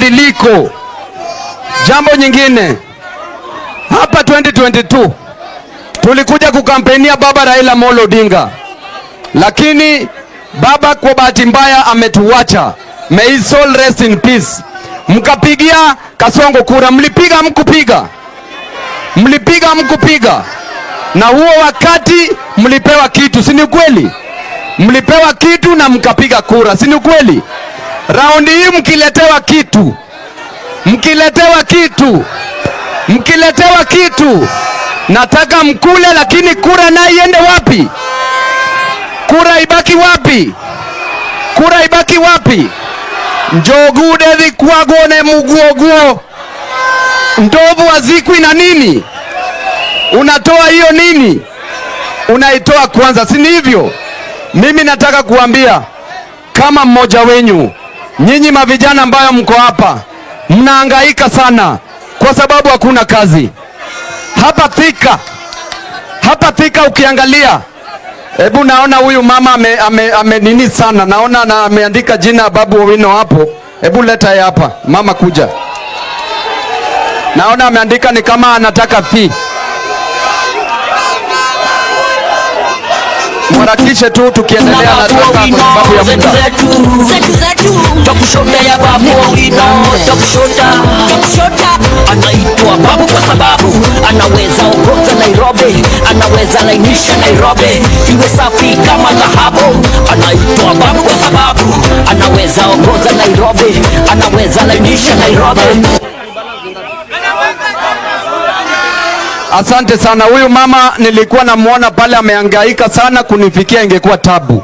mabadiliko. Jambo nyingine, hapa 2022 tulikuja kukampenia baba Raila Amolo Odinga, lakini baba kwa bahati mbaya ametuacha. May his soul rest in peace. Mkapigia Kasongo kura, mlipiga mkupiga? Mlipiga mkupiga? Na huo wakati mlipewa kitu, si ni kweli? Mlipewa kitu na mkapiga kura, si ni kweli? Raundi hii mkiletewa kitu, nataka mkule, lakini kura na iende wapi? Kura ibaki wapi? Njogude dhikwagone muguoguo. Ndovu wazikwi na nini? Unatoa hiyo nini? Unaitoa kwanza, si hivyo? Mimi nataka kuambia kama mmoja wenyu, nyinyi mavijana ambayo mko hapa, mnahangaika sana kwa sababu hakuna kazi. Hapa Thika ukiangalia, hebu naona huyu mama ame nini sana, naona na ameandika jina Babu Owino hapo. Hebu leta yeye hapa, mama kuja. Naona ameandika ni kama anataka fee. Mwarakishe tu tukiendelea na data kwa sababu ya muda. Takushotea Babu Owino, takushota. Anaitwa Babu kwa sababu anaweza ongoza Nairobi, anaweza lainisha Nairobi iwe safi kama dhahabu. Anaitwa Babu kwa sababu anaweza ongoza Nairobi, anaweza lainisha Nairobi. Asante sana. Huyu mama nilikuwa namuona pale amehangaika sana, kunifikia ingekuwa tabu.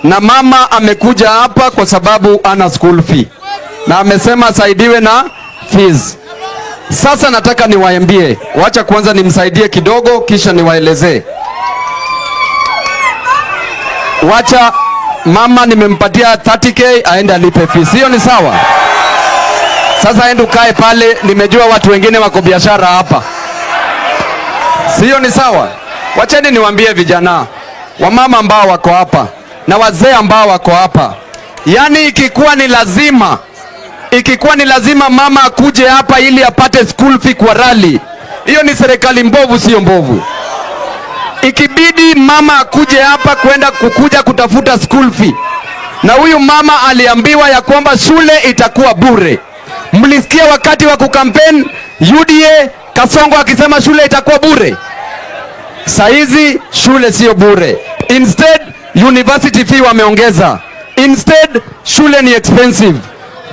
Na mama amekuja hapa kwa sababu ana school fee, na amesema saidiwe na fees. Sasa nataka niwaambie, wacha kwanza nimsaidie kidogo kisha niwaelezee. Wacha mama nimempatia 30k aende alipe fees. Hiyo ni sawa? Sasa aende ukae pale, nimejua watu wengine wako biashara hapa. Sio ni sawa? Wacheni niwaambie vijana, wamama ambao wako hapa na wazee ambao wako hapa. Yaani ikikuwa ni lazima mama akuje hapa ili apate school fee kwa rally, hiyo ni serikali mbovu, sio mbovu. Ikibidi mama akuje hapa kukuja kutafuta school fee, na huyu mama aliambiwa ya kwamba shule itakuwa bure. Mlisikia wakati wa kukampeni UDA Kasongo akisema shule itakuwa bure? Saizi shule sio bure. Instead university fee wameongeza. Instead shule ni expensive.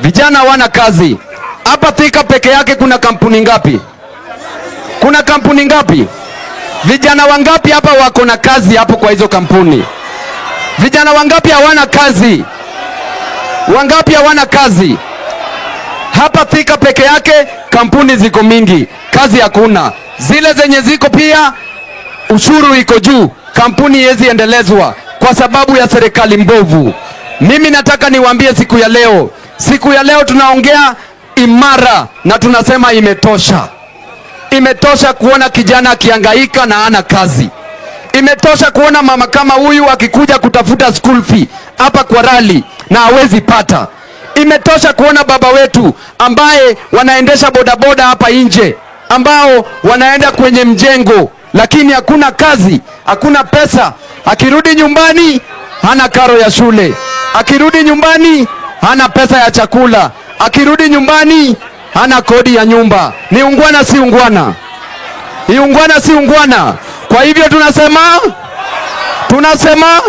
Vijana wana kazi. Hapa Thika peke yake kuna kampuni ngapi? Vijana wangapi hapa wako na kazi hapo kwa hizo kampuni? Vijana wangapi hawana kazi? Hapa Thika peke yake kampuni ziko mingi, kazi hakuna. Zile zenye ziko pia ushuru iko juu, kampuni hizi endelezwa kwa sababu ya serikali mbovu. Mimi nataka niwaambie siku ya leo tunaongea imara na tunasema imetosha. Imetosha kuona kijana akihangaika na hana kazi. Imetosha kuona mama kama huyu akikuja kutafuta school fee hapa kwa rally na hawezi pata. Imetosha kuona baba wetu ambaye wanaendesha bodaboda hapa nje, ambao wanaenda kwenye mjengo lakini hakuna kazi, hakuna pesa. Akirudi nyumbani hana karo ya shule, akirudi nyumbani hana pesa ya chakula, akirudi nyumbani hana kodi ya nyumba. Ni ungwana si ungwana? Si ungwana? Kwa hivyo tunasema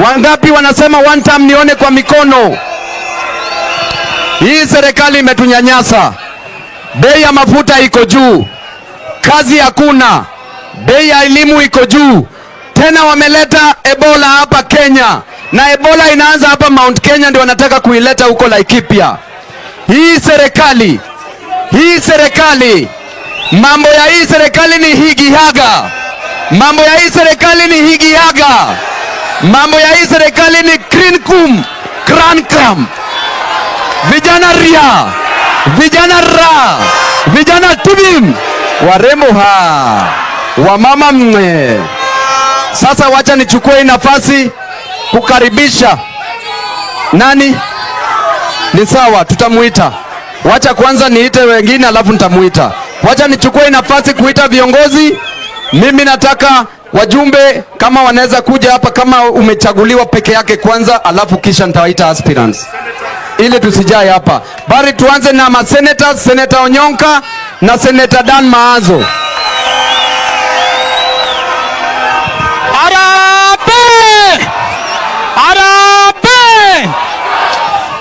wangapi wanasema one time? Nione kwa mikono. Hii serikali imetunyanyasa. Bei ya mafuta iko juu, kazi hakuna, bei ya elimu iko juu. Tena wameleta Ebola hapa Kenya, na Ebola inaanza hapa Mount Kenya, ndio wanataka kuileta huko Laikipia. Hii serikali, mambo ya hii serikali ni higihaga. Mambo ya hii serikali ni krankam. Vijana ria, vijana tubim, warembo wamama mwe. Sasa wacha nichukue nafasi kukaribisha nani? Ni sawa, tutamuita. Wacha kwanza niite wengine alafu nitamuita. Wacha nichukue nafasi kuita viongozi. Mimi nataka wajumbe kama wanaweza kuja hapa kama umechaguliwa peke yake kwanza, alafu kisha nitawaita aspirants ili tusijae hapa. Bari tuanze na masenators, Senator Onyonka na Senator Dan Maazo. Harambee! Harambee!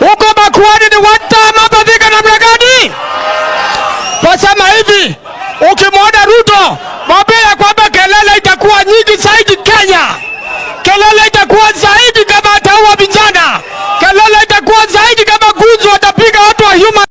Huko Makueni ni watama badhika na mregani. Wasema hivi, ukimwona Ruto, mwambie kwamba kelele itakuwa nyingi zaidi Kenya. Kelele itakuwa zaidi kama ataua vijana. Kelele itakuwa zaidi kama Gunzu watapiga watu wa Human